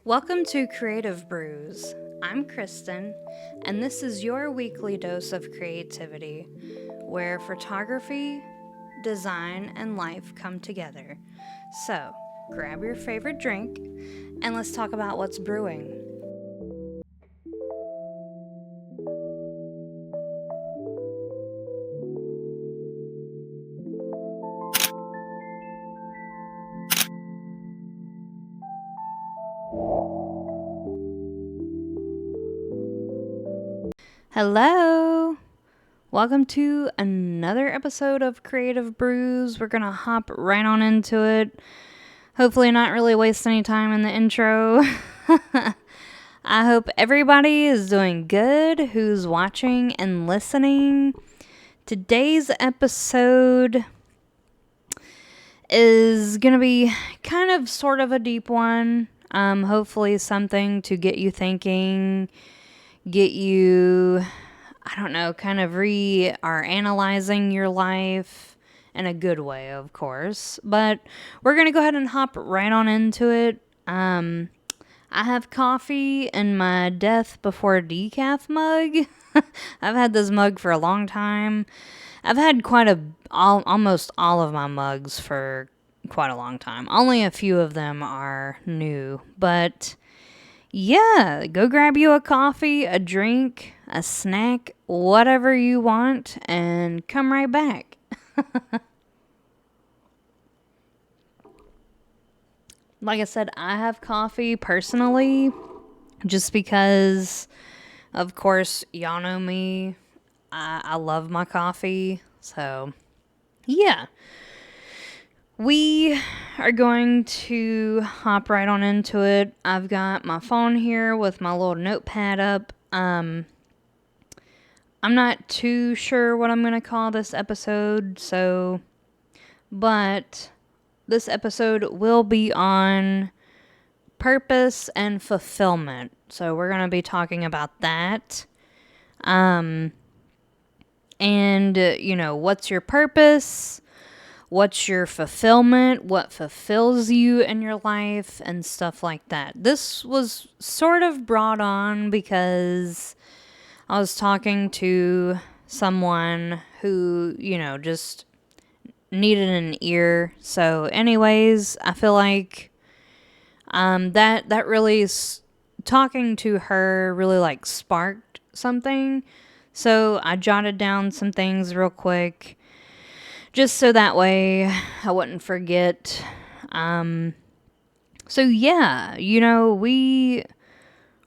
Welcome to Creative Brews. I'm Kristen, and this is your weekly dose of creativity, where photography, design, and life come together. So, grab your favorite drink, and let's talk about what's brewing. Hello! Welcome to another episode of Creative Brews. We're gonna hop right on into it. Hopefully not really waste any time in the intro. I hope everybody is doing good who's watching and listening. Today's episode is gonna be kind of sort of a deep one. Hopefully something to get you thinking, get you, I don't know, kind of analyzing your life in a good way, of course. But we're going to go ahead and hop right on into it. I have coffee in my death before decaf mug. I've had this mug for a long time. I've had almost all of my mugs for quite a long time. Only a few of them are new, but yeah, go grab you a coffee, a drink, a snack, whatever you want, and come right back. Like I said, I have coffee personally, just because, of course, y'all know me. I love my coffee, so yeah. We are going to hop right on into it. I've got my phone here with my little notepad up. I'm not too sure what I'm going to call this episode, but this episode will be on purpose and fulfillment. So we're going to be talking about that. What's your purpose? What's your fulfillment? What fulfills you in your life and stuff like that. This was sort of brought on because I was talking to someone who, just needed an ear. So anyways, I feel like that really talking to her really sparked something. So I jotted down some things real quick, just so that way I wouldn't forget. So yeah,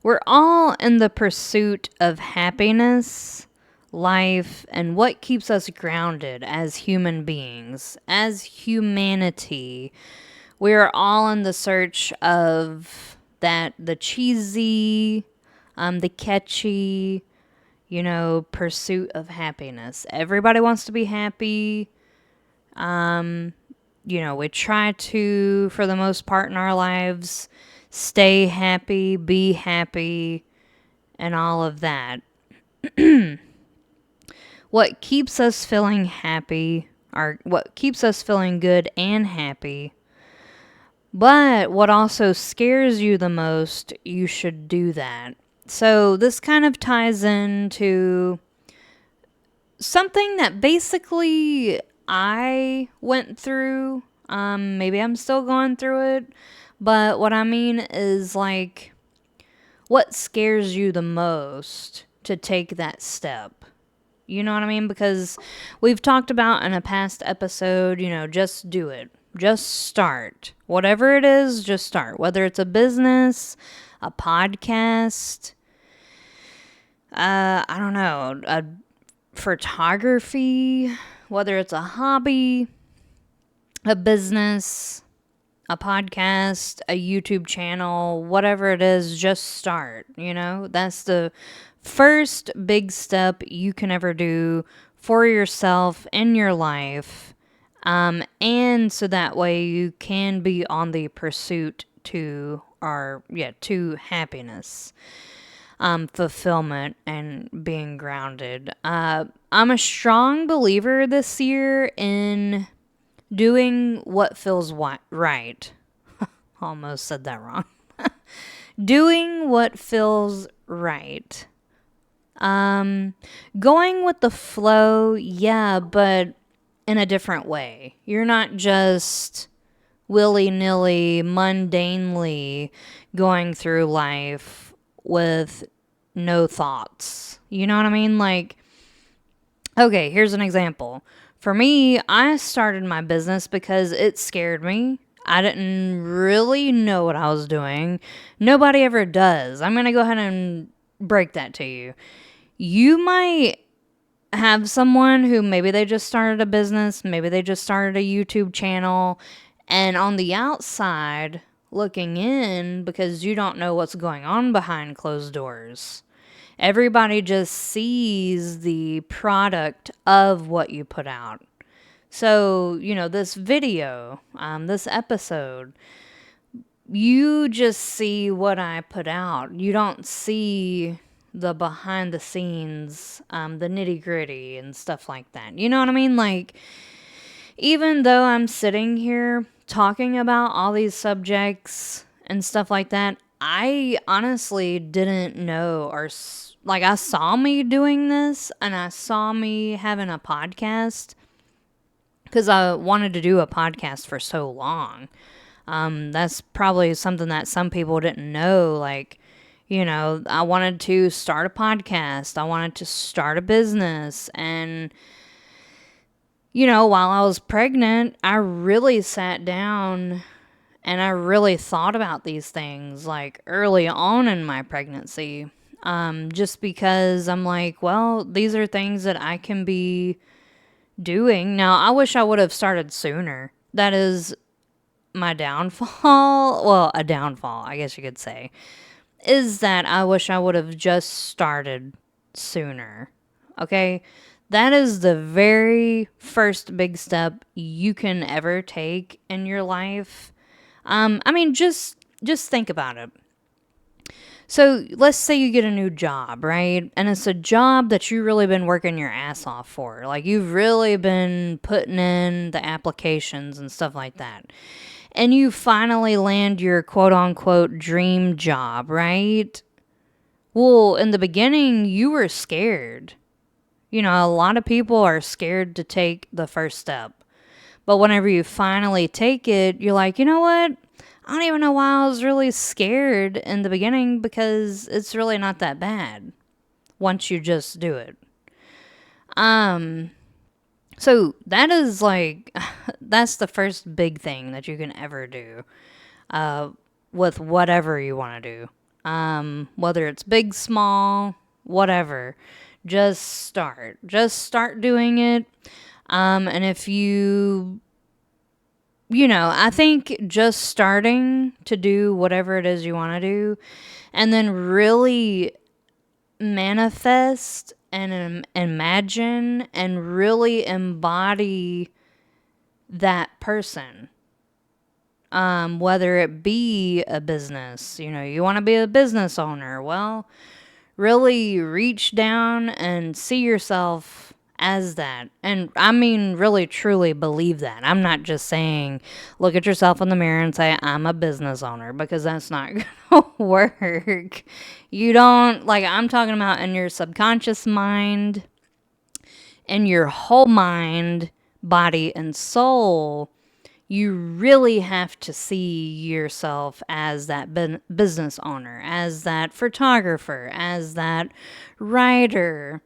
we're all in the pursuit of happiness, life, and what keeps us grounded as human beings, as humanity. We're all in the search of the cheesy, the catchy, pursuit of happiness. Everybody wants to be happy. We try to, for the most part in our lives, stay happy, be happy, and all of that. What keeps us feeling happy, or what keeps us feeling good and happy, but what also scares you the most, you should do that. So this kind of ties into something that basically I went through. Maybe I'm still going through it, but what I mean is what scares you the most to take that step? You know what I mean? Because we've talked about in a past episode, just do it. Just start. Whatever it is, just start. Whether it's a business, a podcast, I don't know, a photography, whether it's a hobby, a business, a podcast, a YouTube channel, whatever it is, just start. That's the first big step you can ever do for yourself in your life. And so that way you can be on the pursuit to happiness, fulfillment, and being grounded. I'm a strong believer this year in doing what feels right. Almost said that wrong. Doing what feels right. Going with the flow, yeah, but in a different way. You're not just willy-nilly, mundanely going through life with no thoughts. You know what I mean? Like, okay, here's an example. For me, I started my business because it scared me. I didn't really know what I was doing. Nobody ever does. I'm going to go ahead and break that to you. You might have someone who maybe they just started a business, maybe they just started a YouTube channel, and on the outside looking in, because you don't know what's going on behind closed doors, everybody just sees the product of what you put out. So, this video, this episode, you just see what I put out. You don't see the behind the scenes, the nitty gritty and stuff like that. You know what I mean? Like, even though I'm sitting here talking about all these subjects and stuff like that, I honestly didn't know, or like, I saw me doing this and I saw me having a podcast because I wanted to do a podcast for so long. That's probably something that some people didn't know. Like, I wanted to start a podcast. I wanted to start a business. And, while I was pregnant, I really sat down and I really thought about these things like early on in my pregnancy. Just because I'm like, well, these are things that I can be doing. Now, I wish I would have started sooner. That is my downfall. Well, a downfall, I guess you could say, is that I wish I would have just started sooner. Okay? That is the very first big step you can ever take in your life. I mean, just think about it. So let's say you get a new job, right? And it's a job that you've really been working your ass off for. Like, you've really been putting in the applications and stuff like that. And you finally land your quote unquote dream job, right? Well, in the beginning, you were scared. A lot of people are scared to take the first step. But whenever you finally take it, you're like, you know what? I don't even know why I was really scared in the beginning, because it's really not that bad once you just do it. So that is like, that's the first big thing that you can ever do with whatever you want to do. Whether it's big, small, whatever. Just start. Just start doing it. And if I think just starting to do whatever it is you want to do, and then really manifest and imagine and really embody that person. Whether it be a business, you want to be a business owner. Well, really reach down and see yourself as that. And I mean, really, truly believe that. I'm not just saying, look at yourself in the mirror and say, I'm a business owner, because that's not going to work. You don't, like, I'm talking about in your subconscious mind, in your whole mind, body, and soul. You really have to see yourself as that business owner, as that photographer, as that writer,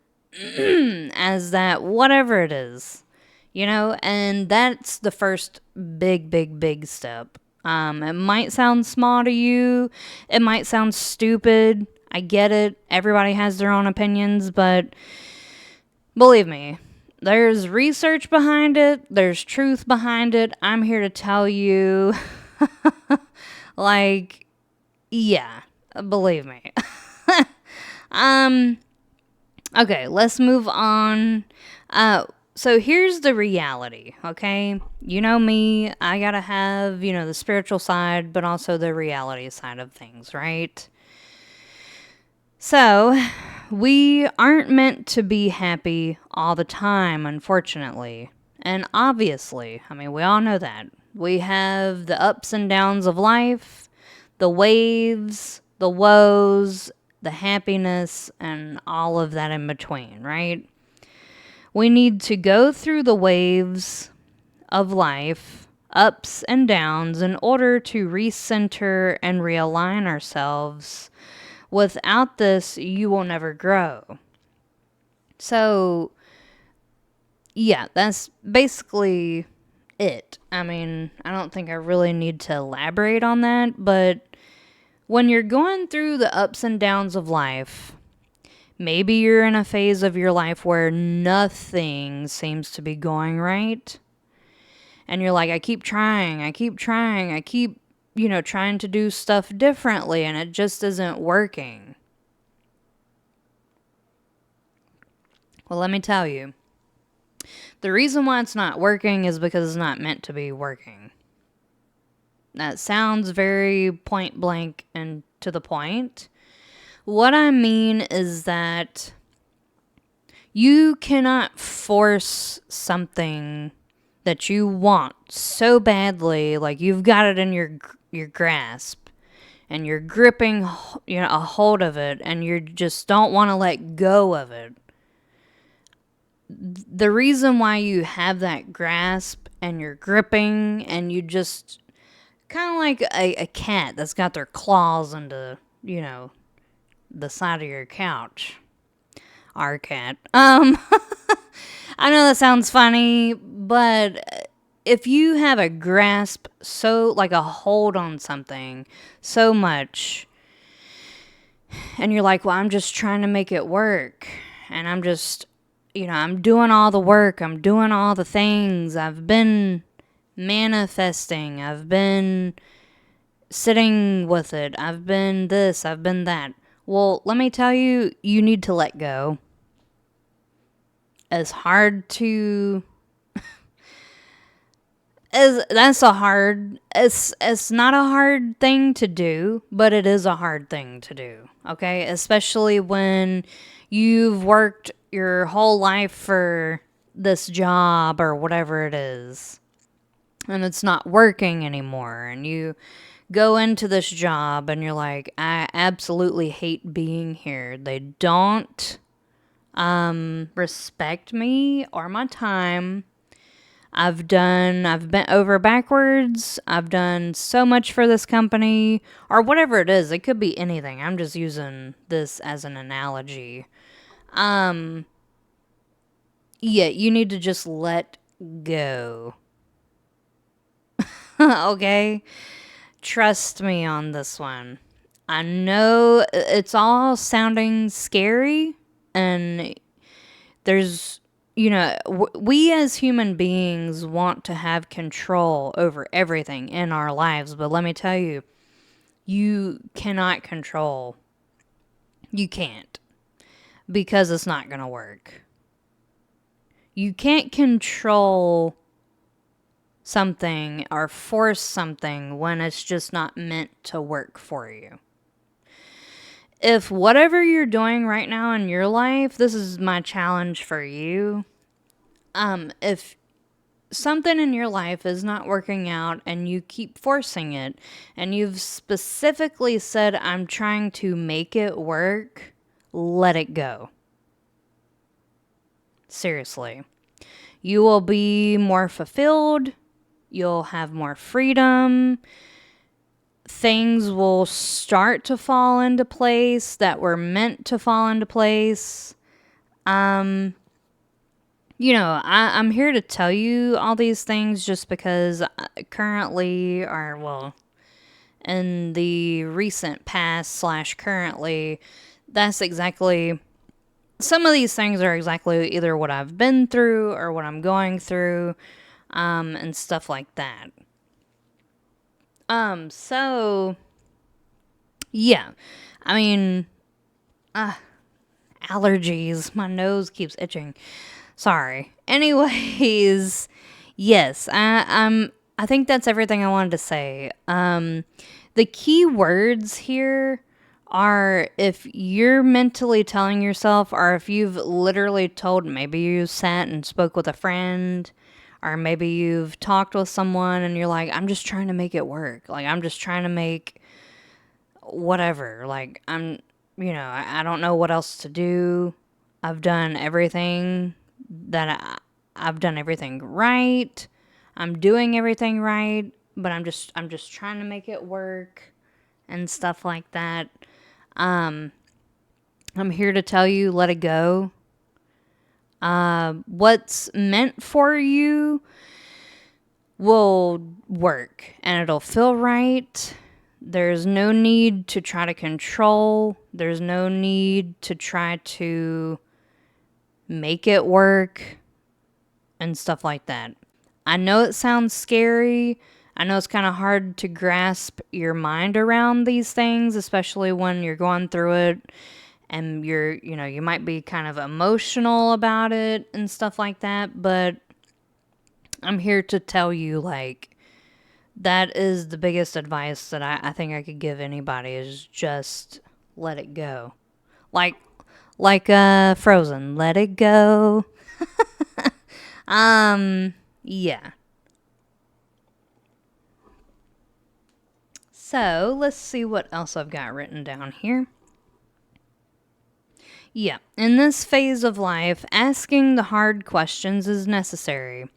as that whatever it is, and that's the first big, big, big step. It might sound small to you. It might sound stupid. I get it. Everybody has their own opinions, but believe me, there's research behind it. There's truth behind it. I'm here to tell you, like, yeah, believe me. Okay, let's move on. So here's the reality, okay? You know me, I gotta have, the spiritual side, but also the reality side of things, right? So, we aren't meant to be happy all the time, unfortunately. And obviously, I mean, we all know that. We have the ups and downs of life, the waves, the woes, the happiness, and all of that in between, right? We need to go through the waves of life, ups and downs, in order to recenter and realign ourselves. Without this, you will never grow. So, yeah, that's basically it. I mean, I don't think I really need to elaborate on that, but when you're going through the ups and downs of life, maybe you're in a phase of your life where nothing seems to be going right. And you're like, I keep trying, I keep trying to do stuff differently, and it just isn't working. Well, let me tell you, the reason why it's not working is because it's not meant to be working. That sounds very point blank and to the point. What I mean is that you cannot force something that you want so badly, like you've got it in your grasp, and you're gripping, a hold of it, and you just don't want to let go of it. The reason why you have that grasp and you're gripping, and you just kind of like a cat that's got their claws into, the side of your couch. Our cat. I know that sounds funny, but if you have a grasp, so like a hold on something so much, and you're like, well, I'm just trying to make it work, and I'm just, I'm doing all the work, I'm doing all the things, I've been manifesting, I've been sitting with it, I've been this, I've been that. Well, let me tell you, you need to let go. As hard to it's not a hard thing to do, but it is a hard thing to do. Okay? Especially when you've worked your whole life for this job or whatever it is, and it's not working anymore, and you go into this job and you're like, I absolutely hate being here. They don't respect me or my time. I've bent over backwards. I've done so much for this company, or whatever it is. It could be anything. I'm just using this as an analogy. Yeah, you need to just let go. Okay? Trust me on this one. I know it's all sounding scary, and there's, we as human beings want to have control over everything in our lives, but let me tell you, you cannot control. You can't, because it's not going to work. You can't control something or force something when it's just not meant to work for you. If whatever you're doing right now in your life, this is my challenge for you. If something in your life is not working out and you keep forcing it, and you've specifically said, I'm trying to make it work, let it go. Seriously. You will be more fulfilled. You'll have more freedom. Things will start to fall into place that were meant to fall into place. I'm here to tell you all these things just because currently, or well, in the recent past / currently, that's exactly, some of these things are exactly either what I've been through or what I'm going through, and stuff like that. So, yeah, I mean, allergies, my nose keeps itching. Sorry. Anyways, yes, I think that's everything I wanted to say. The key words here are, if you're mentally telling yourself, or if you've literally told, maybe you sat and spoke with a friend, or maybe you've talked with someone and you're like, I'm just trying to make it work. Like, I'm just trying to make whatever. Like, I don't know what else to do. I've done everything I've done everything right. I'm doing everything right, but I'm just trying to make it work and stuff like that. Um, I'm here to tell you, let it go. What's meant for you will work and it'll feel right. There's no need to try to control. There's no need to try to make it work and stuff like that. I know it sounds scary. I know it's kind of hard to grasp your mind around these things, especially when you're going through it and you might be kind of emotional about it and stuff like that. But I'm here to tell you, like, that is the biggest advice that I think I could give anybody is just let it go. Like Frozen, let it go. Yeah. So, let's see what else I've got written down here. Yeah, in this phase of life, asking the hard questions is necessary,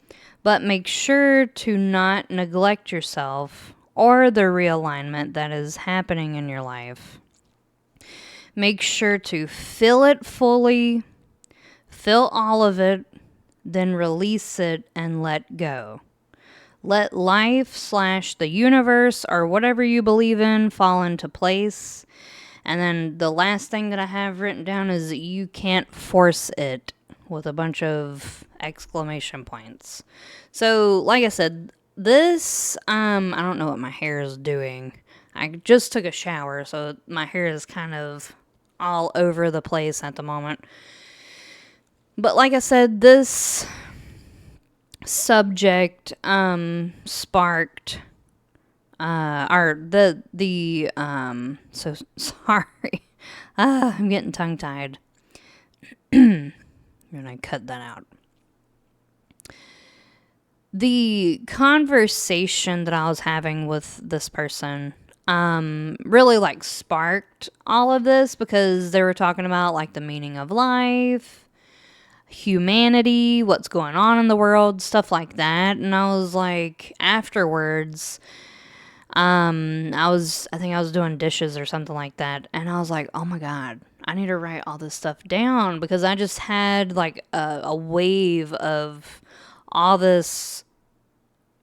but make sure to not neglect yourself or the realignment that is happening in your life. Make sure to fill it fully, fill all of it, then release it and let go. Let life / the universe or whatever you believe in fall into place. And then the last thing that I have written down is you can't force it with a bunch of exclamation points. So, like I said, this, I don't know what my hair is doing. I just took a shower, so my hair is kind of all over the place at the moment. But like I said, this subject sparked so sorry. I'm getting tongue tied. I'm gonna cut that out. The conversation that I was having with this person really like sparked all of this because they were talking about like the meaning of life, humanity, what's going on in the world, stuff like that. And I was like, afterwards, I think I was doing dishes or something like that, and I was like, oh my god, I need to write all this stuff down because I just had like a wave of all this,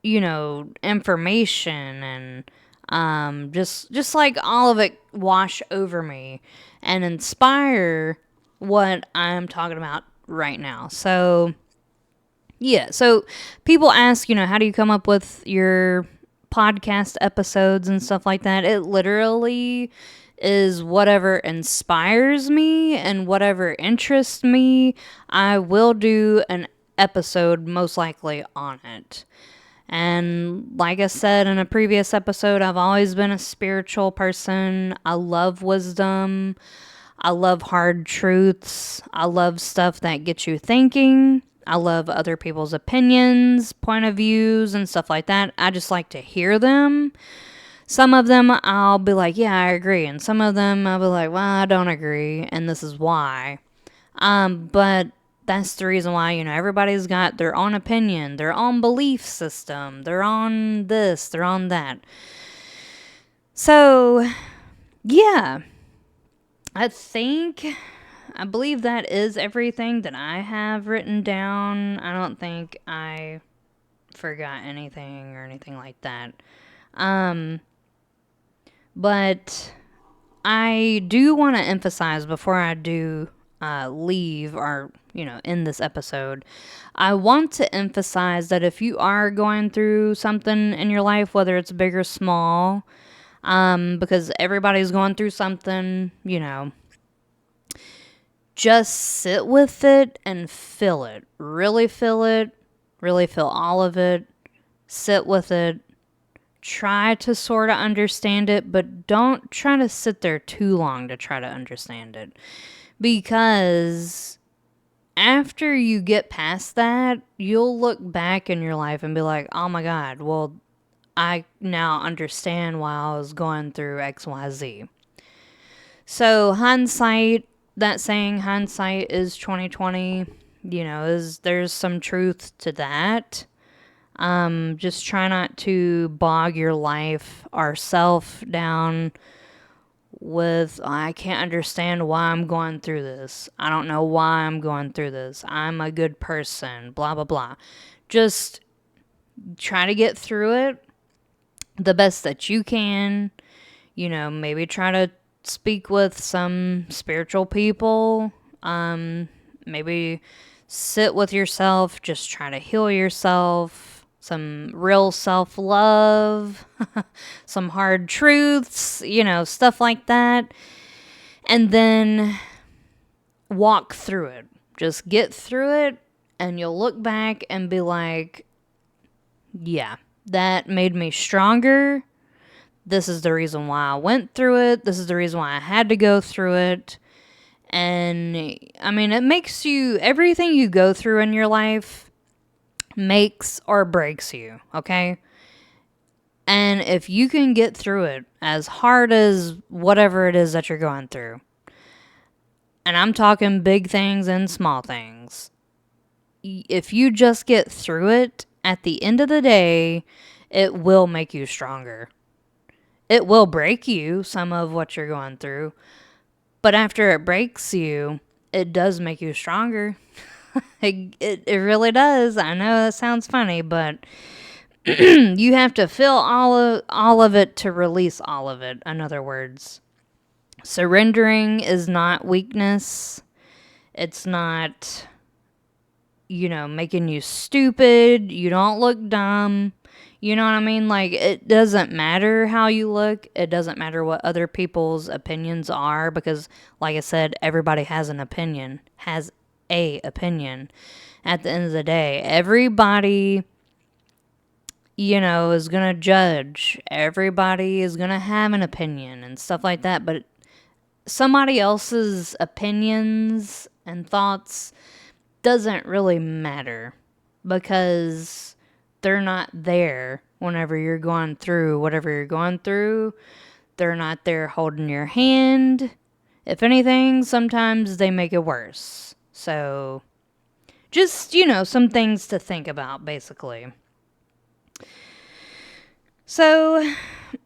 information and just like all of it wash over me and inspire what I'm talking about right now. So yeah, so people ask, how do you come up with your podcast episodes and stuff like that? It literally is whatever inspires me and whatever interests me. I will do an episode most likely on it. And like I said in a previous episode, I've always been a spiritual person. I love wisdom. I love hard truths. I love stuff that gets you thinking. I love other people's opinions, point of views, and stuff like that. I just like to hear them. Some of them I'll be like, yeah, I agree. And some of them I'll be like, well, I don't agree. And this is why. But that's the reason why, everybody's got their own opinion, their own belief system. They're on this, they're on that. So, yeah. I believe that is everything that I have written down. I don't think I forgot anything or anything like that. But I do want to emphasize before I do leave or, in this episode, I want to emphasize that if you are going through something in your life, whether it's big or small, because everybody's going through something, just sit with it and feel it. Really feel it. Really feel all of it. Sit with it. Try to sort of understand it, but don't try to sit there too long to try to understand it. Because after you get past that, you'll look back in your life and be like, oh my God, well, I now understand why I was going through XYZ. So hindsight, that saying, hindsight is 2020, there's some truth to that. Just try not to bog your life or self down with, I can't understand why I'm going through this. I don't know why I'm going through this. I'm a good person, blah, blah, blah. Just try to get through it the best that you can. Maybe try to speak with some spiritual people. Maybe sit with yourself, just try to heal yourself. Some real self love, some hard truths, stuff like that. And then walk through it. Just get through it, and you'll look back and be like, yeah, that made me stronger. This is the reason why I went through it. This is the reason why I had to go through it. And I mean, it makes you, everything you go through in your life makes or breaks you, okay? And if you can get through it, as hard as whatever it is that you're going through, and I'm talking big things and small things, if you just get through it, at the end of the day, it will make you stronger. It will break you, some of what you're going through, but after it breaks you, it does make you stronger. It really does. I know that sounds funny, but you have to feel all of it to release all of it. In other words, surrendering is not weakness. It's not, making you stupid. You don't look dumb. You know what I mean? Like, it doesn't matter how you look. It doesn't matter what other people's opinions are, because, like I said, everybody has an opinion, has a opinion. At the end of the day, everybody, is going to judge. Everybody is going to have an opinion and stuff like that. But somebody else's opinions and thoughts doesn't really matter, because they're not there whenever you're going through whatever you're going through. They're not there holding your hand. If anything, sometimes they make it worse. So, just, some things to think about, basically. So,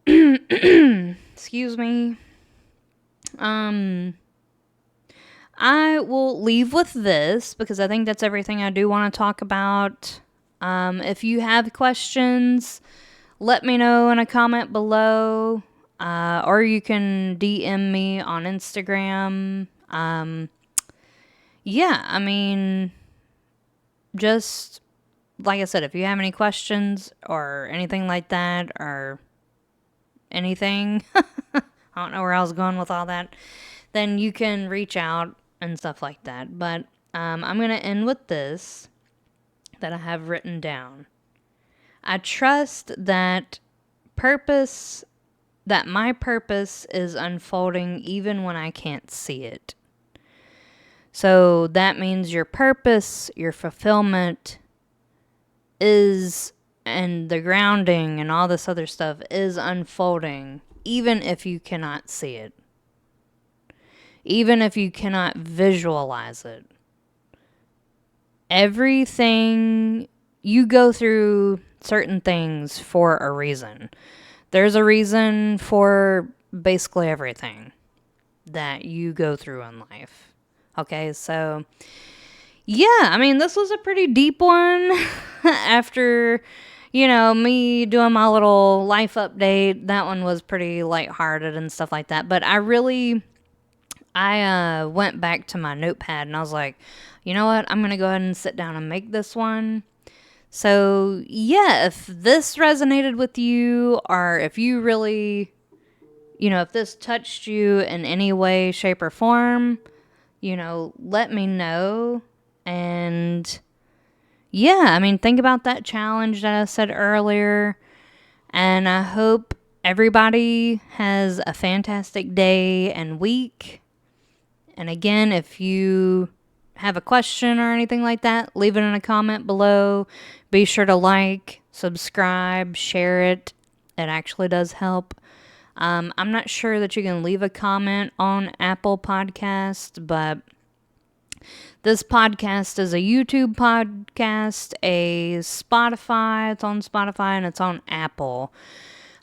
excuse me. I will leave with this, because I think that's everything I do want to talk about. If you have questions, let me know in a comment below, or you can DM me on Instagram. Yeah, I mean, just like I said, if you have any questions or anything like that, or anything, I don't know where I was going with all that, then you can reach out and stuff like that. But I'm going to end with this that I have written down. I trust that my purpose is unfolding even when I can't see it. So that means your purpose, your fulfillment is, and the grounding and all this other stuff is unfolding, even if you cannot see it. Even if you cannot visualize it. Everything, you go through certain things for a reason. There's a reason for basically everything that you go through in life. Okay, so yeah, I mean, this was a pretty deep one. After, me doing my little life update, that one was pretty lighthearted and stuff like that. But I went back to my notepad and I was like, you know what? I'm going to go ahead and sit down and make this one. So, yeah, if this resonated with you, or if you really, if this touched you in any way, shape, or form, let me know. And yeah, I mean, think about that challenge that I said earlier. And I hope everybody has a fantastic day and week. And again, if you have a question or anything like that, leave it in a comment below. Be sure to like, subscribe, share it. It actually does help. I'm not sure that you can leave a comment on Apple Podcast, but this podcast is a YouTube podcast, a Spotify. It's on Spotify and it's on Apple.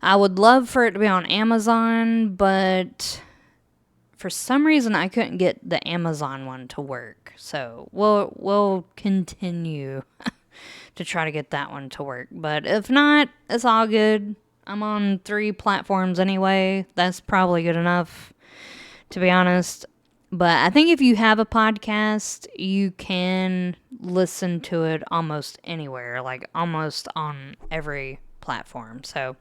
I would love for it to be on Amazon, but for some reason I couldn't get the Amazon one to work. So we'll continue to try to get that one to work. But if not, it's all good. I'm on 3 platforms anyway. That's probably good enough, to be honest. But I think if you have a podcast, you can listen to it almost anywhere, like almost on every platform. So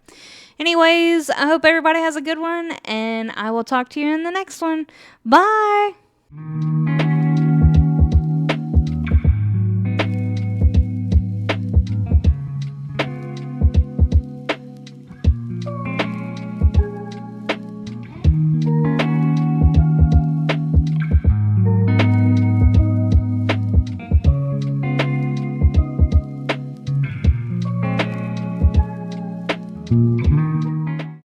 anyways, I hope everybody has a good one, and I will talk to you in the next one. Bye! Thank you.